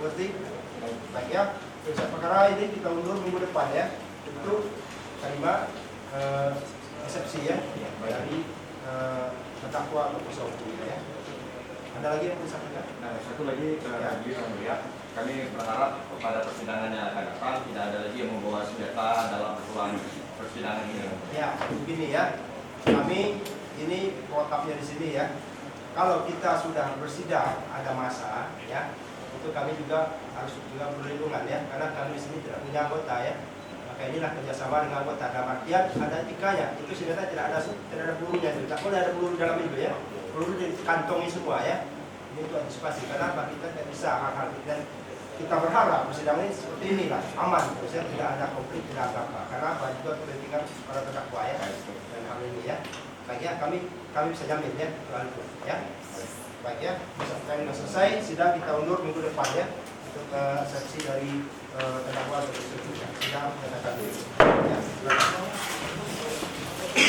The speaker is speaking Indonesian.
Mengerti? Baik ya. Periksa perkara ini kita undur minggu depan ya. Untuk terima eksepsi ya dari terdakwa atau kuasa hukum ya. Ada lagi yang mau disampaikan? Nah, satu lagi yang mulia, kami berharap pada persidangan yang akan datang tidak ada lagi yang membawa senjata dalam ruang persidangan ini. Ya, begini ya. Kami ini protapnya di sini ya. Kalau kita sudah bersidang ada masa ya, itu kami juga harus juga perlindungan ya, karena kami di sini tidak punya anggota ya. Maka inilah kerjasama dengan anggota. Dalam artian ada etikanya. Itu senjata tidak ada pelurunya itu. Tak boleh ada peluru dalam itu ya. Peluru dikantongi semua ya. Ini untuk antisipasi. Karena kita tidak bisa hal-hal dan kita berharap persidangan ini seperti inilah aman. Maksudnya tidak ada konflik, tidak ada apa. Karena apa juga kepentingan para terdakwa ya. Dan hal ini ya. Baik ya, kami bisa jamin ya soal itu ya. Baik ya, kami sudah selesai. Sidang kita undur minggu depan ya untuk seksi dari terdakwa atau